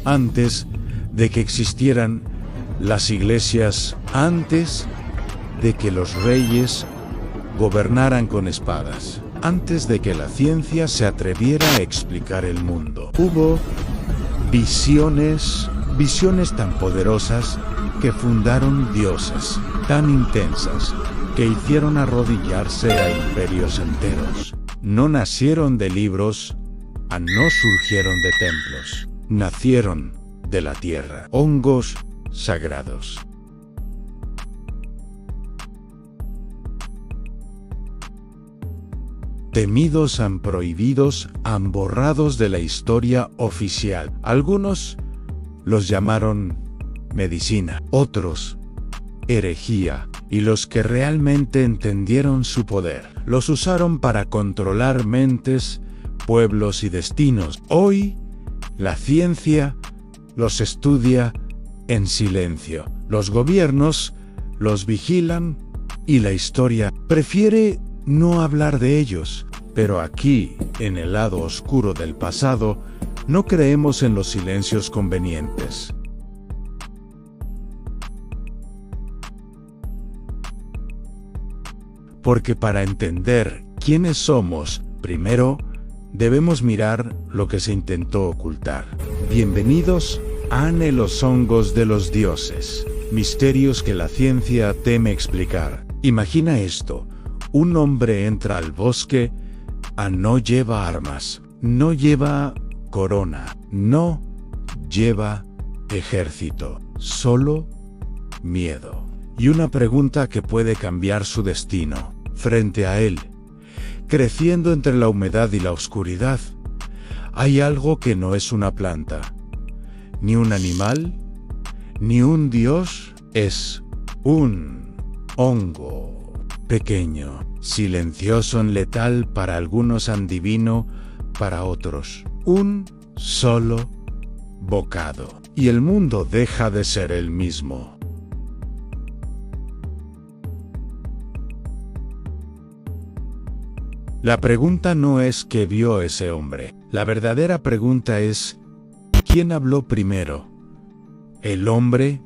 antes de que existieran las iglesias, antes de que los reyes gobernaran con espadas, antes de que la ciencia se atreviera a explicar el mundo. Hubo visiones tan poderosas que fundaron dioses, tan intensas, que hicieron arrodillarse a imperios enteros. No nacieron de libros, no surgieron de templos, nacieron de la tierra, hongos sagrados. Temidos, prohibidos, borrados de la historia oficial. Algunos los llamaron medicina, otros herejía, y los que realmente entendieron su poder, los usaron para controlar mentes, pueblos y destinos. Hoy, la ciencia los estudia en silencio. Los gobiernos los vigilan y la historia prefiere no hablar de ellos. Pero aquí, en el lado oscuro del pasado, no creemos en los silencios convenientes. Porque para entender quiénes somos, primero debemos mirar lo que se intentó ocultar. Bienvenidos a los hongos de los dioses, misterios que la ciencia teme explicar. Imagina esto: un hombre entra al bosque, no lleva armas, no lleva corona, no lleva ejército, solo miedo. Y una pregunta que puede cambiar su destino. Frente a él, creciendo entre la humedad y la oscuridad, hay algo que no es una planta, ni un animal, ni un dios. Es un hongo pequeño, silencioso, letal para algunos, divino para otros. Un solo bocado, y el mundo deja de ser el mismo. La pregunta no es qué vio ese hombre. La verdadera pregunta es: ¿quién habló primero? ¿El hombre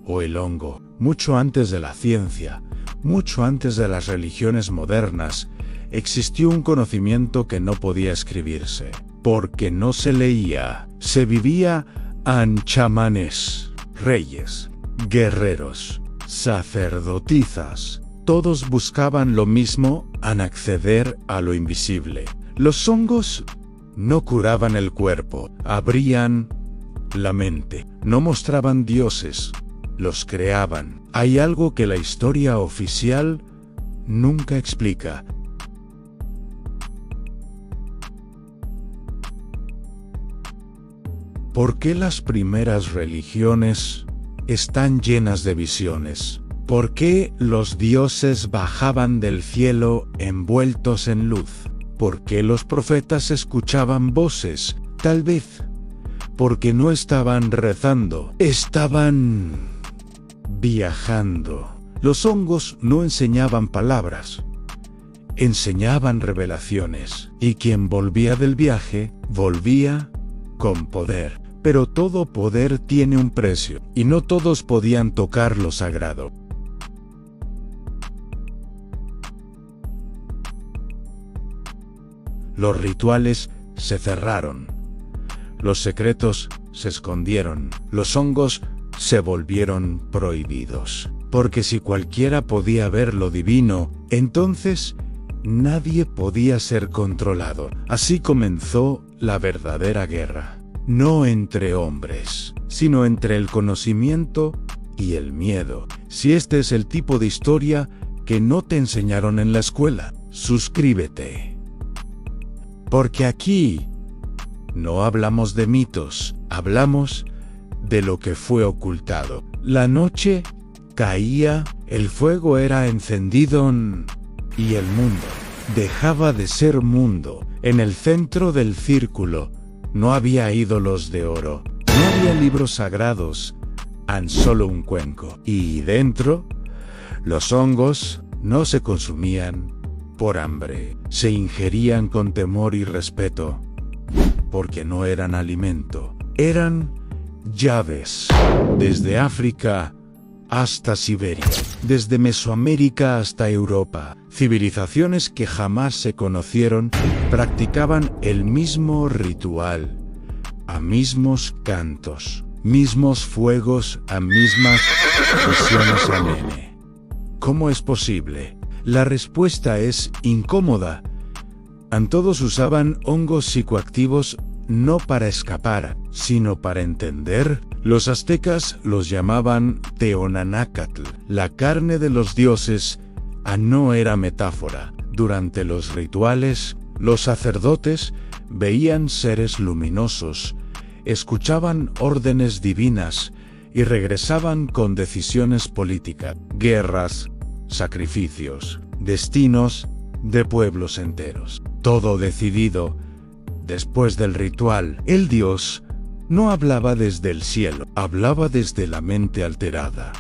o el hongo? Mucho antes de la ciencia, mucho antes de las religiones modernas, existió un conocimiento que no podía escribirse, porque no se leía. Se vivía en chamanes, reyes, guerreros, sacerdotisas. Todos buscaban lo mismo, acceder a lo invisible. Los hongos no curaban el cuerpo, abrían la mente. No mostraban dioses, los creaban. Hay algo que la historia oficial nunca explica. ¿Por qué las primeras religiones están llenas de visiones? ¿Por qué los dioses bajaban del cielo envueltos en luz? ¿Por qué los profetas escuchaban voces? Tal vez porque no estaban rezando, estaban viajando. Los hongos no enseñaban palabras, enseñaban revelaciones. Y quien volvía del viaje, volvía con poder. Pero todo poder tiene un precio, y no todos podían tocar lo sagrado. Los rituales se cerraron, los secretos se escondieron, los hongos se volvieron prohibidos. Porque si cualquiera podía ver lo divino, entonces nadie podía ser controlado. Así comenzó la verdadera guerra, no entre hombres, sino entre el conocimiento y el miedo. Si este es el tipo de historia que no te enseñaron en la escuela, suscríbete. Porque aquí no hablamos de mitos, hablamos de lo que fue ocultado. La noche caía, el fuego era encendido y el mundo dejaba de ser mundo. En el centro del círculo no había ídolos de oro, no había libros sagrados, solo un cuenco. Y dentro, los hongos no se consumían por hambre, se ingerían con temor y respeto, porque no eran alimento, eran llaves, desde África hasta Siberia, desde Mesoamérica hasta Europa. Civilizaciones que jamás se conocieron practicaban el mismo ritual, a mismos cantos, mismos fuegos, a mismas visiones amene. ¿Cómo es posible? La respuesta es incómoda. Todos usaban hongos psicoactivos no para escapar, sino para entender. Los aztecas los llamaban Teonanácatl, la carne de los dioses. No era metáfora. Durante los rituales, los sacerdotes veían seres luminosos, escuchaban órdenes divinas y regresaban con decisiones políticas, guerras, sacrificios, destinos de pueblos enteros. Todo decidido. Después del ritual, el dios no hablaba desde el cielo, hablaba desde la mente alterada.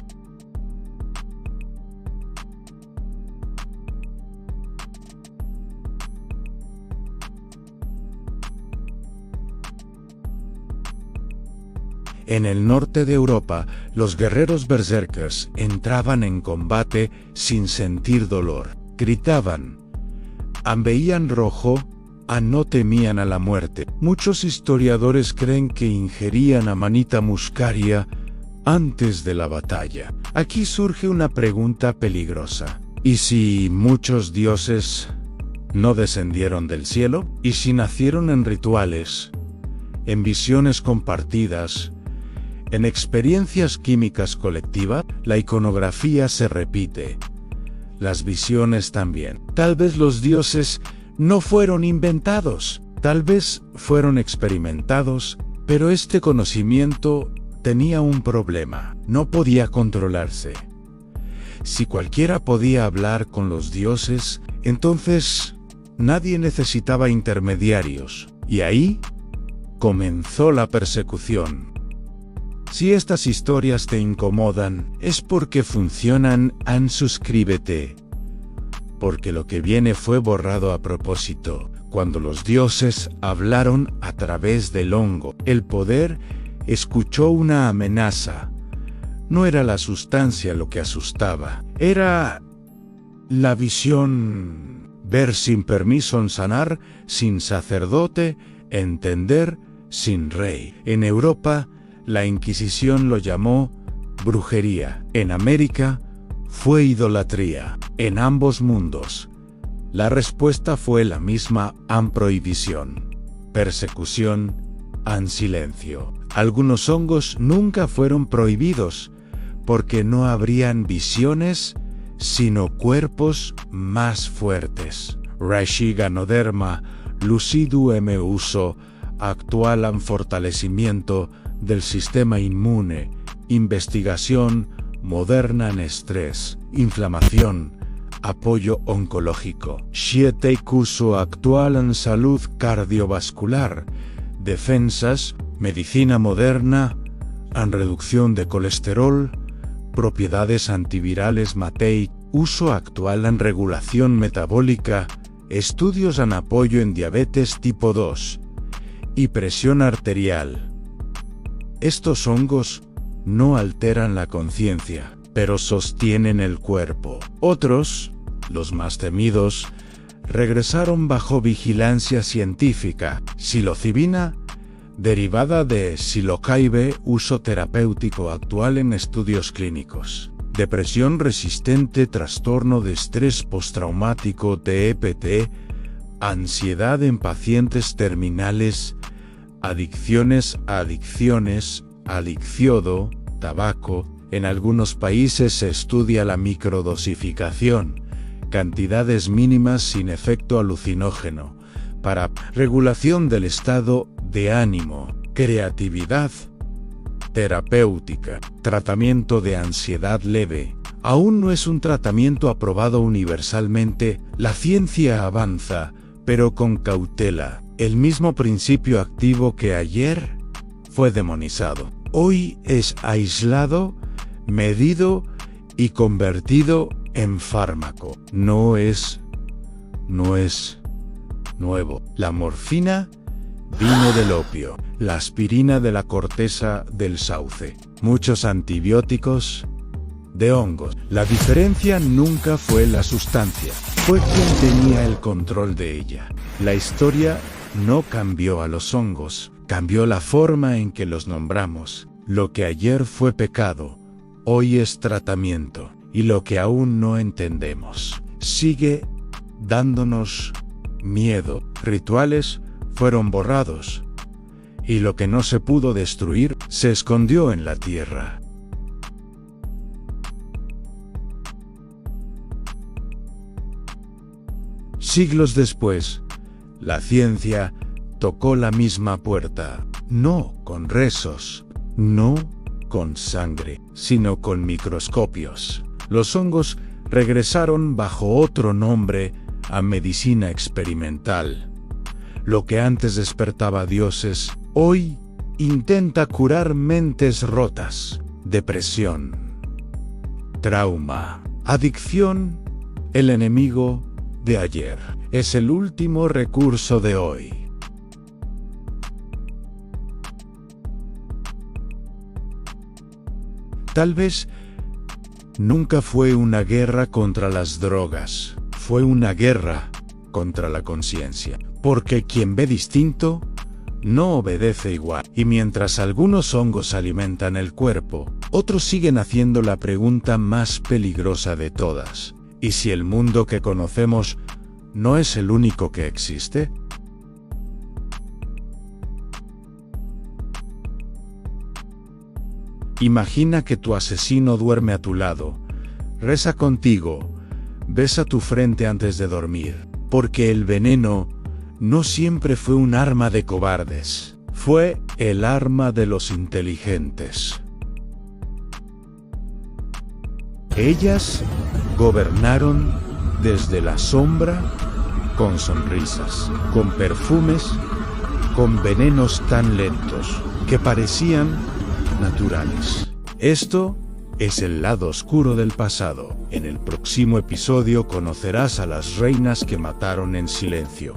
En el norte de Europa, los guerreros berserkers entraban en combate sin sentir dolor. Gritaban. Veían rojo. No temían a la muerte. Muchos historiadores creen que ingerían amanita muscaria antes de la batalla. Aquí surge una pregunta peligrosa. ¿Y si muchos dioses no descendieron del cielo? ¿Y si nacieron en rituales, en visiones compartidas, en experiencias químicas colectivas? La iconografía se repite. Las visiones también. Tal vez los dioses no fueron inventados, tal vez fueron experimentados, pero este conocimiento tenía un problema, no podía controlarse. Si cualquiera podía hablar con los dioses, entonces nadie necesitaba intermediarios, y ahí comenzó la persecución. Si estas historias te incomodan, es porque funcionan. Suscríbete. Porque lo que viene fue borrado a propósito. Cuando los dioses hablaron a través del hongo, el poder escuchó una amenaza. No era la sustancia lo que asustaba, era la visión. Ver sin permiso, sanar sin sacerdote, entender sin rey. En Europa, la Inquisición lo llamó brujería. En América, fue idolatría. En ambos mundos, la respuesta fue la misma: prohibición, persecución, silencio. Algunos hongos nunca fueron prohibidos, porque no habrían visiones, sino cuerpos más fuertes. Reishi Ganoderma lucidu uso actual en fortalecimiento del sistema inmune, investigación moderna en estrés, inflamación, apoyo oncológico. 7 curso actual en salud cardiovascular, defensas, medicina moderna, en reducción de colesterol, propiedades antivirales. Matei, uso actual en regulación metabólica, estudios en apoyo en diabetes tipo 2 y presión arterial. Estos hongos no alteran la conciencia, pero sostienen el cuerpo. Otros, los más temidos, regresaron bajo vigilancia científica. Psilocibina, derivada de psilocaibe, uso terapéutico actual en estudios clínicos. Depresión resistente, trastorno de estrés postraumático TEPT, ansiedad en pacientes terminales, adicciones, adicciono, tabaco. En algunos países se estudia la microdosificación, cantidades mínimas sin efecto alucinógeno, para regulación del estado de ánimo, creatividad, terapéutica, tratamiento de ansiedad leve. Aún no es un tratamiento aprobado universalmente, la ciencia avanza, pero con cautela. El mismo principio activo que ayer fue demonizado, hoy es aislado, medido y convertido en fármaco. No es nuevo. La morfina vino del opio, la aspirina de la corteza del sauce, muchos antibióticos de hongos. La diferencia nunca fue la sustancia, fue quien tenía el control de ella. La historia no cambió a los hongos, cambió la forma en que los nombramos. Lo que ayer fue pecado, hoy es tratamiento, y lo que aún no entendemos sigue dándonos miedo. Rituales fueron borrados, y lo que no se pudo destruir se escondió en la tierra. Siglos después, la ciencia tocó la misma puerta, no con rezos, no con sangre, sino con microscopios. Los hongos regresaron bajo otro nombre a medicina experimental. Lo que antes despertaba dioses, hoy intenta curar mentes rotas, depresión, trauma, adicción. El enemigo de ayer es el último recurso de hoy. Tal vez nunca fue una guerra contra las drogas, fue una guerra contra la conciencia, porque quien ve distinto no obedece igual. Y mientras algunos hongos alimentan el cuerpo, otros siguen haciendo la pregunta más peligrosa de todas: ¿y si el mundo que conocemos no es el único que existe? Imagina que tu asesino duerme a tu lado, reza contigo, besa tu frente antes de dormir, porque el veneno no siempre fue un arma de cobardes, fue el arma de los inteligentes. Ellas gobernaron desde la sombra, con sonrisas, con perfumes, con venenos tan lentos que parecían naturales. Esto es el lado oscuro del pasado. En el próximo episodio conocerás a las reinas que mataron en silencio.